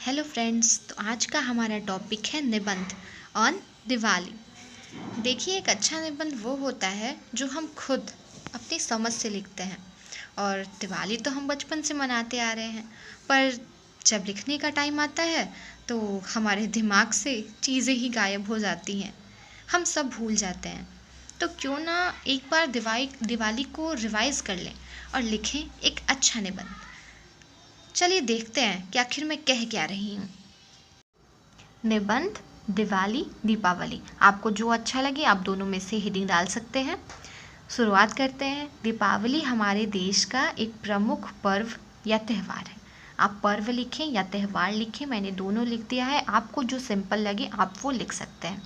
Hello friends. तो आज का हमारा टॉपिक है निबंध ऑन दिवाली। देखिए, एक अच्छा निबंध वो होता है जो हम खुद अपनी समझ से लिखते हैं। और दिवाली तो हम बचपन से मनाते आ रहे हैं, पर जब लिखने का टाइम आता है तो हमारे दिमाग से चीज़ें ही गायब हो जाती हैं, हम सब भूल जाते हैं। तो क्यों ना एक बार दिवाली को रिवाइज कर लें और लिखें एक अच्छा निबंध। चलिए देखते हैं कि आखिर मैं कह क्या रही हूँ। निबंध दिवाली दीपावली, आपको जो अच्छा लगे आप दोनों में से हेडिंग डाल सकते हैं। शुरुआत करते हैं। दीपावली हमारे देश का एक प्रमुख पर्व या त्यौहार है। आप पर्व लिखें या त्यौहार लिखें, मैंने दोनों लिख दिया है। आपको जो सिंपल लगे आप वो लिख सकते हैं।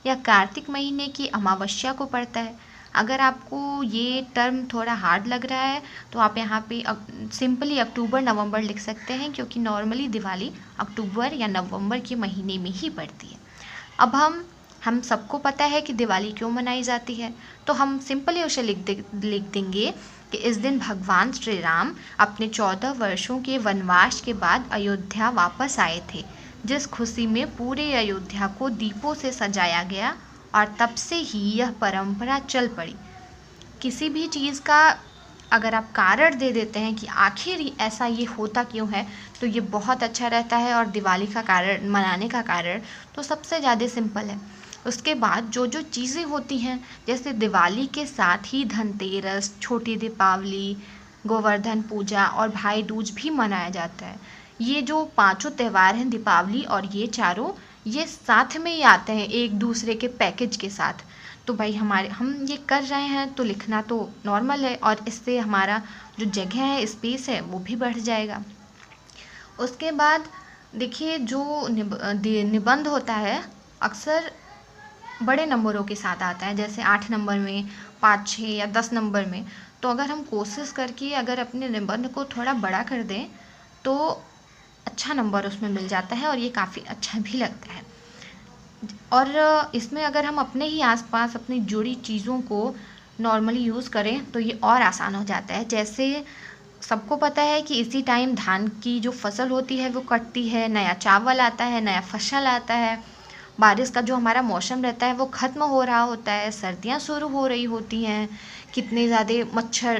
यह कार्तिक महीने की अमावस्या को पड़ता है। अगर आपको ये टर्म थोड़ा हार्ड लग रहा है तो आप यहाँ पे सिंपली अक्टूबर नवंबर लिख सकते हैं, क्योंकि नॉर्मली दिवाली अक्टूबर या नवंबर के महीने में ही पड़ती है। अब हम सबको पता है कि दिवाली क्यों मनाई जाती है, तो हम सिंपली उसे लिख देंगे कि इस दिन भगवान श्री राम अपने 14 वर्षों के वनवास के बाद अयोध्या वापस आए थे, जिस खुशी में पूरे अयोध्या को दीपों से सजाया गया, और तब से ही यह परंपरा चल पड़ी। किसी भी चीज़ का अगर आप कारण दे देते हैं कि आखिर ऐसा ये होता क्यों है, तो ये बहुत अच्छा रहता है। और दिवाली का कारण, मनाने का कारण तो सबसे ज़्यादा सिंपल है। उसके बाद जो जो चीज़ें होती हैं, जैसे दिवाली के साथ ही धनतेरस, छोटी दीपावली, गोवर्धन पूजा और भाई दूज भी मनाया जाता है। ये जो पांचों त्यौहार हैं, दीपावली और ये चारों, ये साथ में ही आते हैं एक दूसरे के पैकेज के साथ। तो भाई हम ये कर रहे हैं तो लिखना तो नॉर्मल है, और इससे हमारा जो जगह है, स्पेस है, वो भी बढ़ जाएगा। उसके बाद देखिए, जो निबंध होता है अक्सर बड़े नंबरों के साथ आता है, जैसे 8 नंबर में, 5, 6 या 10 नंबर में। तो अगर हम कोशिश करके अगर अपने निबंध को थोड़ा बड़ा कर दें तो अच्छा नंबर उसमें मिल जाता है, और ये काफ़ी अच्छा भी लगता है। और इसमें अगर हम अपने ही आसपास अपनी जुड़ी चीज़ों को नॉर्मली यूज़ करें तो ये और आसान हो जाता है। जैसे सबको पता है कि इसी टाइम धान की जो फसल होती है वो कटती है, नया चावल आता है, नया फसल आता है। बारिश का जो हमारा मौसम रहता है वो ख़त्म हो रहा होता है, सर्दियाँ शुरू हो रही होती हैं। कितने ज़्यादा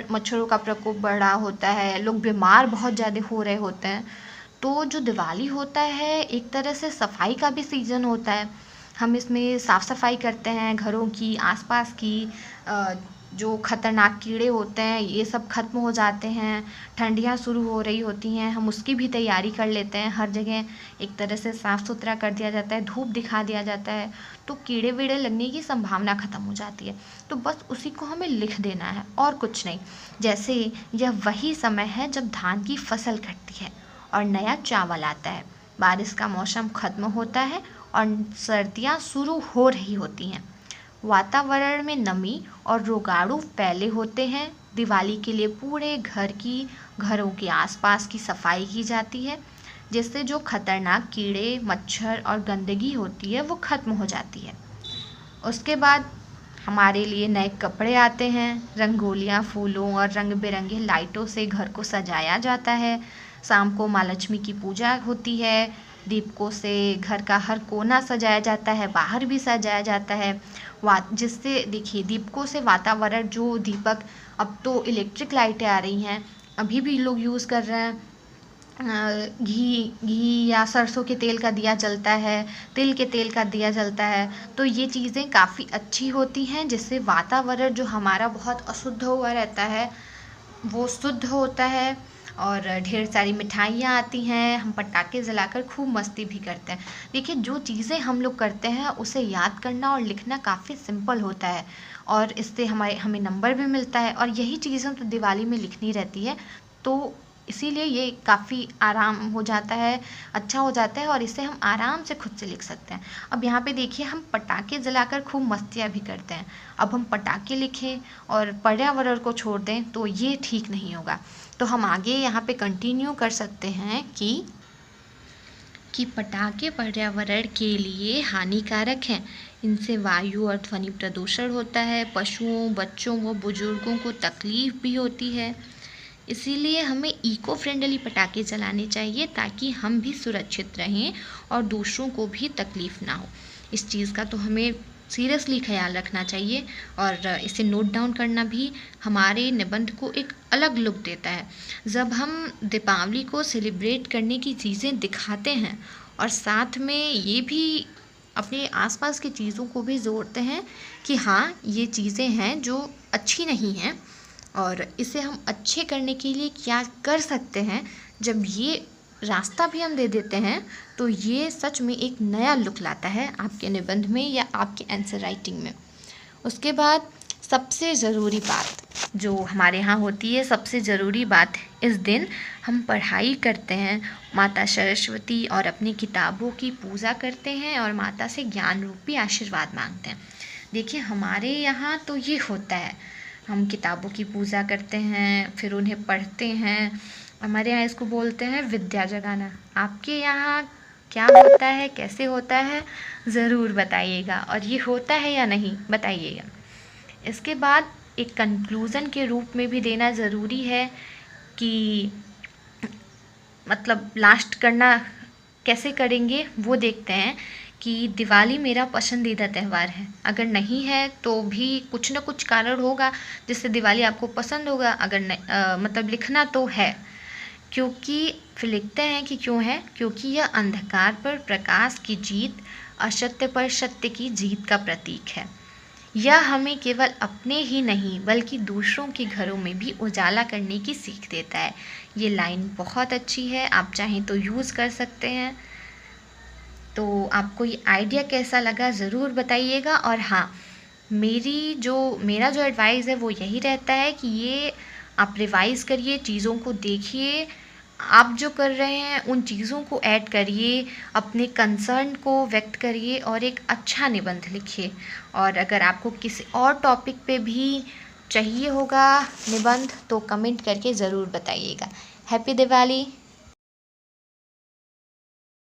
मच्छरों का प्रकोप बढ़ रहा होता है, लोग बीमार बहुत ज़्यादा हो रहे होते हैं। तो जो दिवाली होता है एक तरह से सफाई का भी सीज़न होता है। हम इसमें साफ़ सफाई करते हैं घरों की, आसपास की। जो खतरनाक कीड़े होते हैं ये सब खत्म हो जाते हैं। ठंडियाँ शुरू हो रही होती हैं, हम उसकी भी तैयारी कर लेते हैं। हर जगह एक तरह से साफ़ सुथरा कर दिया जाता है, धूप दिखा दिया जाता है, तो कीड़े वीड़े लगने की संभावना ख़त्म हो जाती है। तो बस उसी को हमें लिख देना है और कुछ नहीं। जैसे यह वही समय है जब धान की फसल कटती है और नया चावल आता है, बारिश का मौसम ख़त्म होता है और सर्दियाँ शुरू हो रही होती हैं। वातावरण में नमी और रोगाणु फैले होते हैं। दिवाली के लिए पूरे घरों के आसपास की सफाई की जाती है, जिससे जो खतरनाक कीड़े, मच्छर और गंदगी होती है वो ख़त्म हो जाती है। उसके बाद हमारे लिए नए कपड़े आते हैं, रंगोलियाँ, फूलों और रंग बिरंगे लाइटों से घर को सजाया जाता है। शाम को माँ लक्ष्मी की पूजा होती है, दीपकों से घर का हर कोना सजाया जाता है, बाहर भी सजाया जाता है। जिससे देखिए, दीपकों से वातावरण, जो दीपक, अब तो इलेक्ट्रिक लाइटें आ रही हैं, अभी भी लोग यूज़ कर रहे हैं। घी या सरसों के तेल का दिया जलता है, तिल के तेल का दिया जलता है। तो ये चीज़ें काफ़ी अच्छी होती हैं, जिससे वातावरण जो हमारा बहुत अशुद्ध हुआ रहता है वो शुद्ध होता है। और ढेर सारी मिठाइयाँ आती हैं, हम पटाखे जलाकर खूब मस्ती भी करते हैं। देखिए, जो चीज़ें हम लोग करते हैं उसे याद करना और लिखना काफ़ी सिंपल होता है, और इससे हमें नंबर भी मिलता है। और यही चीज़ें तो दिवाली में लिखनी रहती है, तो इसीलिए ये काफ़ी आराम हो जाता है, अच्छा हो जाता है, और इसे हम आराम से खुद से लिख सकते हैं। अब यहाँ पे देखिए, हम पटाखे जलाकर खूब मस्तियाँ भी करते हैं। अब हम पटाखे लिखें और पर्यावरण को छोड़ दें तो ये ठीक नहीं होगा। तो हम आगे यहाँ पे कंटिन्यू कर सकते हैं कि पटाखे पर्यावरण के लिए हानिकारक हैं। इनसे वायु और ध्वनि प्रदूषण होता है, पशुओं, बच्चों व बुजुर्गों को तकलीफ भी होती है। इसीलिए हमें इको फ्रेंडली पटाखे चलाने चाहिए ताकि हम भी सुरक्षित रहें और दूसरों को भी तकलीफ़ ना हो। इस चीज़ का तो हमें सीरियसली ख्याल रखना चाहिए और इसे नोट डाउन करना भी हमारे निबंध को एक अलग लुक देता है। जब हम दीपावली को सेलिब्रेट करने की चीज़ें दिखाते हैं और साथ में ये भी अपने आसपास की चीज़ों को भी जोड़ते हैं कि हाँ, ये चीज़ें हैं जो अच्छी नहीं हैं और इसे हम अच्छे करने के लिए क्या कर सकते हैं, जब ये रास्ता भी हम दे देते हैं तो ये सच में एक नया लुक लाता है आपके निबंध में या आपके आंसर राइटिंग में। उसके बाद सबसे ज़रूरी बात जो हमारे यहाँ होती है, सबसे ज़रूरी बात, इस दिन हम पढ़ाई करते हैं, माता सरस्वती और अपनी किताबों की पूजा करते हैं और माता से ज्ञान रूपी आशीर्वाद मांगते हैं। देखिए हमारे यहाँ तो ये होता है, हम किताबों की पूजा करते हैं, फिर उन्हें पढ़ते हैं। हमारे यहाँ इसको बोलते हैं विद्या जगाना। आपके यहाँ क्या होता है, कैसे होता है, ज़रूर बताइएगा, और ये होता है या नहीं बताइएगा। इसके बाद एक कंक्लूज़न के रूप में भी देना ज़रूरी है कि मतलब लास्ट करना कैसे करेंगे वो देखते हैं कि दिवाली मेरा पसंदीदा त्यौहार है। अगर नहीं है तो भी कुछ ना कुछ कारण होगा जिससे दिवाली आपको पसंद होगा। अगर मतलब लिखना तो है, क्योंकि फिर लिखते हैं कि क्यों है, क्योंकि यह अंधकार पर प्रकाश की जीत, असत्य पर सत्य की जीत का प्रतीक है। यह हमें केवल अपने ही नहीं बल्कि दूसरों के घरों में भी उजाला करने की सीख देता है। ये लाइन बहुत अच्छी है, आप चाहें तो यूज़ कर सकते हैं। तो आपको ये आइडिया कैसा लगा ज़रूर बताइएगा। और हाँ, मेरा जो एडवाइस है वो यही रहता है कि ये आप रिवाइज़ करिए, चीज़ों को देखिए, आप जो कर रहे हैं उन चीज़ों को ऐड करिए, अपने कंसर्न को व्यक्त करिए और एक अच्छा निबंध लिखिए। और अगर आपको किसी और टॉपिक पे भी चाहिए होगा निबंध तो कमेंट करके ज़रूर बताइएगा। हैप्पी दिवाली।